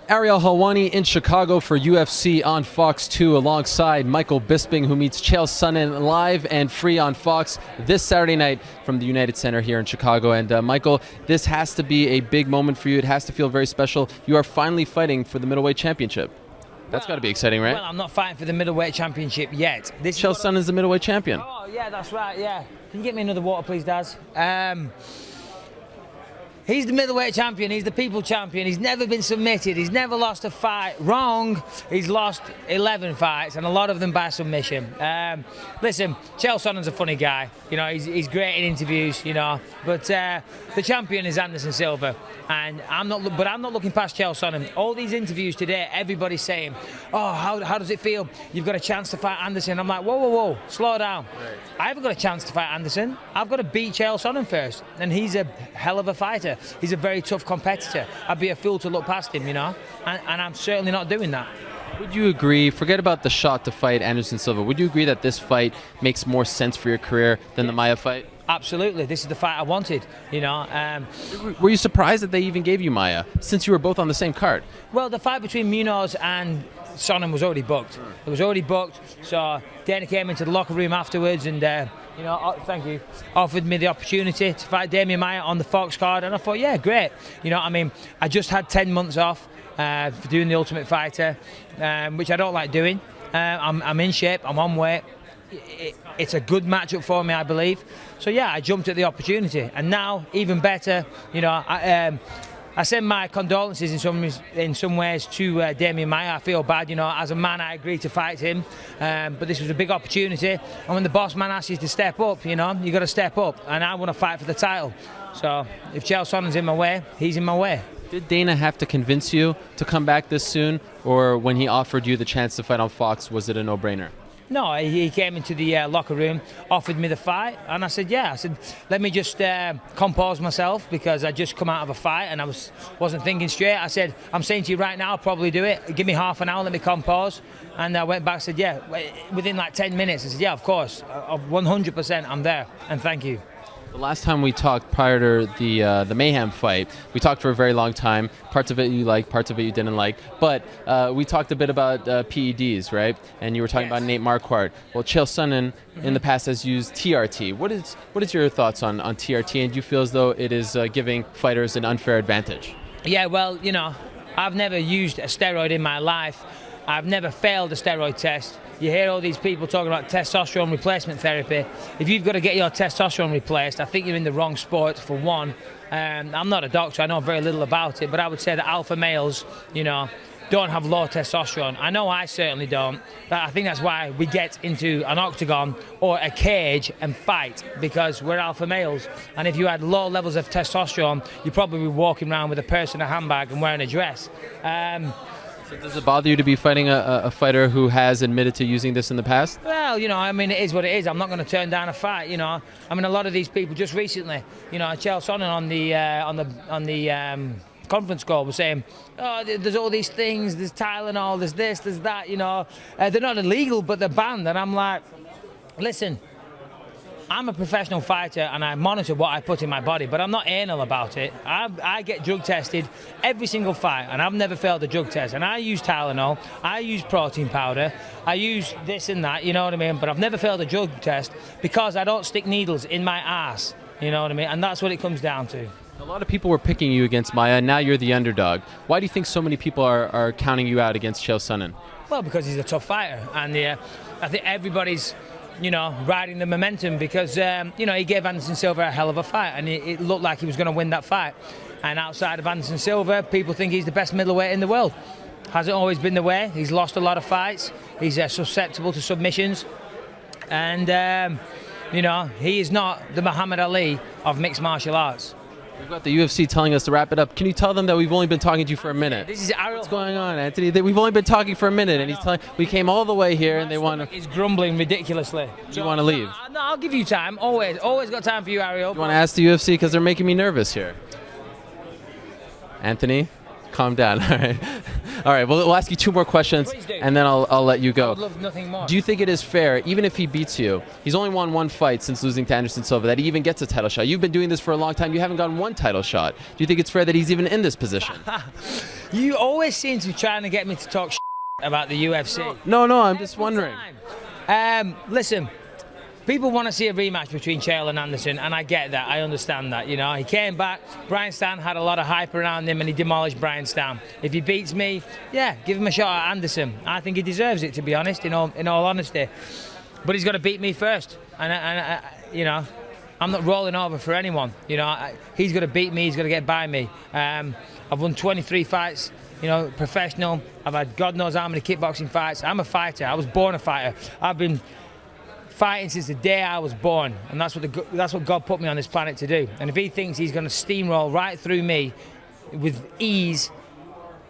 Ariel Helwani in Chicago for UFC on Fox 2 alongside Michael Bisping, who meets Chael Sonnen live and free on Fox this Saturday night from the United Center here in Chicago. And Michael, this has to be a big moment for you. It has to feel very special. You are finally fighting for the middleweight championship. That's got to be exciting, right? Well, I'm not fighting for the middleweight championship yet. Chael Sonnen is the middleweight champion. Oh, yeah, that's right, yeah. Can you get me another water, please, Daz? He's the middleweight champion. He's the people champion. He's never been submitted. He's never lost a fight. Wrong. He's lost 11 fights, and a lot of them by submission. Listen, Chael Sonnen's a funny guy. You know, he's great in interviews. You know, but the champion is Anderson Silva, and I'm not looking past Chael Sonnen. All these interviews today, everybody's saying, "Oh, how does it feel? You've got a chance to fight Anderson." I'm like, whoa, slow down. Right. I haven't got a chance to fight Anderson. I've got to beat Chael Sonnen first, and he's a hell of a fighter. He's a very tough competitor. I'd be a fool to look past him, you know, and I'm certainly not doing that. Would you agree, forget about the shot to fight Anderson Silva, would you agree that this fight makes more sense for your career than the Maia fight? Absolutely. This is the fight I wanted, you know. Were you surprised that they even gave you Maia, since you were both on the same card? Well, the fight between Munoz and Sonnen was already booked. It was already booked, so Dana came into the locker room afterwards and, you know, thank you, offered me the opportunity to fight Damian Maia on the Fox card, and I thought, yeah, great. You know, I mean, I just had 10 months off for doing the Ultimate Fighter, which I don't like doing. I'm in shape, I'm on weight. It's a good matchup for me, I believe. So yeah, I jumped at the opportunity, and now even better. You know, I send my condolences in some ways to Damian Maia. I feel bad, you know. As a man, I agreed to fight him, but this was a big opportunity. And when the boss man asks you to step up, you know, you got to step up. And I want to fight for the title. So if Chael Sonnen's in my way, he's in my way. Did Dana have to convince you to come back this soon, or when he offered you the chance to fight on Fox, was it a no-brainer? No, he came into the locker room, offered me the fight, and I said, yeah. I said, let me just compose myself, because I just come out of a fight and I wasn't thinking straight. I said, I'm saying to you right now, I'll probably do it. Give me half an hour, let me compose. And I went back and said, yeah, within like 10 minutes. I said, yeah, of course, 100% I'm there, and thank you. The last time we talked prior to the Mayhem fight, we talked for a very long time. Parts of it you liked, parts of it you didn't like. But we talked a bit about PEDs, right? And you were talking about Nate Marquardt. Well, Chael Sonnen in the past has used TRT. What is your thoughts on TRT? And do you feel as though it is giving fighters an unfair advantage? Yeah, well, you know, I've never used a steroid in my life. I've never failed a steroid test. You hear all these people talking about testosterone replacement therapy. If you've got to get your testosterone replaced, I think you're in the wrong sport, for one. I'm not a doctor, I know very little about it, but I would say that alpha males, you know, don't have low testosterone. I know I certainly don't. I think that's why we get into an octagon or a cage and fight, because we're alpha males. And if you had low levels of testosterone, you'd probably be walking around with a purse and a handbag and wearing a dress. So does it bother you to be fighting a fighter who has admitted to using this in the past? Well, you know, I mean, it is what it is. I'm not going to turn down a fight, you know. I mean, a lot of these people just recently, you know, Chael Sonnen on the conference call was saying, oh, there's all these things, there's Tylenol, there's this, there's that, you know. They're not illegal, but they're banned. And I'm like, listen, I'm a professional fighter and I monitor what I put in my body, but I'm not anal about it. I get drug tested every single fight, and I've never failed a drug test. And I use Tylenol, I use protein powder, I use this and that, you know what I mean? But I've never failed a drug test because I don't stick needles in my ass, you know what I mean? And that's what it comes down to. A lot of people were picking you against Maia, and now you're the underdog. Why do you think so many people are counting you out against Chael Sonnen? Well, because he's a tough fighter, and I think everybody's, you know, riding the momentum, because, you know, he gave Anderson Silva a hell of a fight, and it looked like he was going to win that fight. And outside of Anderson Silva, people think he's the best middleweight in the world. Hasn't always been the way. He's lost a lot of fights. He's susceptible to submissions. And, you know, he is not the Muhammad Ali of mixed martial arts. We've got the UFC telling us to wrap it up. Can you tell them that we've only been talking to you for a minute? This is Ariel. What's going on, Anthony? We've only been talking for a minute, and he's telling. We came all the way here, and they want to. He's grumbling ridiculously. You want to leave? No, I'll give you time. Always got time for you, Ariel. You want to ask the UFC, because they're making me nervous here. Anthony, calm down. All right. All right, well, we'll ask you 2 more questions, Please do. and then I'll let you I go. would love nothing more. Do you think it is fair, even if he beats you, he's only won 1 fight since losing to Anderson Silva, that he even gets a title shot? You've been doing this for a long time. You haven't gotten 1 title shot. Do you think it's fair that he's even in this position? You always seem to be trying to get me to talk about the UFC. No, I'm just wondering. Listen, people want to see a rematch between Chael and Anderson, and I get that. I understand that. You know, he came back. Brian Stan had a lot of hype around him, and he demolished Brian Stan. If he beats me, yeah, give him a shot at Anderson. I think he deserves it, to be honest. In all honesty, but he's got to beat me first, and you know, I'm not rolling over for anyone. You know, he's got to beat me. He's got to get by me. I've won 23 fights. You know, professional. I've had God knows how many kickboxing fights. I'm a fighter. I was born a fighter. I've been fighting since the day I was born, and that's what God put me on this planet to do. And if he thinks he's going to steamroll right through me with ease,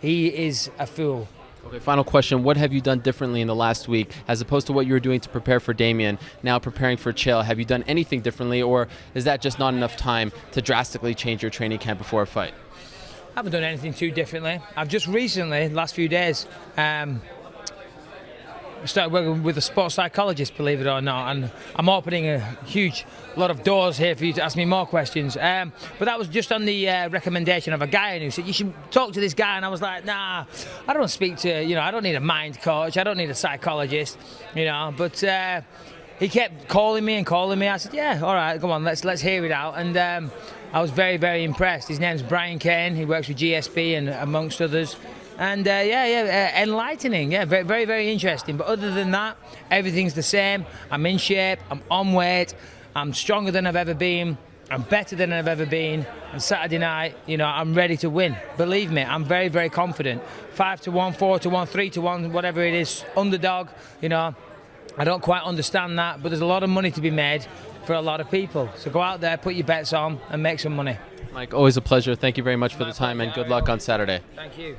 he is a fool. Okay, final question. What have you done differently in the last week as opposed to what you were doing to prepare for Damian, now preparing for Chael? Have you done anything differently, or is that just not enough time to drastically change your training camp before a fight? I haven't done anything too differently. I've just recently, last few days, started working with a sports psychologist, believe it or not, and I'm opening a huge lot of doors here for you to ask me more questions. But that was just on the recommendation of a guy who said, you should talk to this guy, and I was like, nah, I don't speak to, you know, I don't need a mind coach, I don't need a psychologist, you know, but he kept calling me. I said, yeah, all right, come on, let's hear it out. And I was very, very impressed. His name's Brian Kane. He works with GSP and amongst others. And enlightening, very, very, very interesting. But other than that, everything's the same. I'm in shape, I'm on weight, I'm stronger than I've ever been, I'm better than I've ever been. And Saturday night, you know, I'm ready to win. Believe me, I'm very, very confident. 5-1, 4-1, 3-1, whatever it is, underdog, you know. I don't quite understand that, but there's a lot of money to be made for a lot of people. So go out there, put your bets on, and make some money. Mike, always a pleasure. Thank you very much for the time, and good luck on Saturday. Thank you.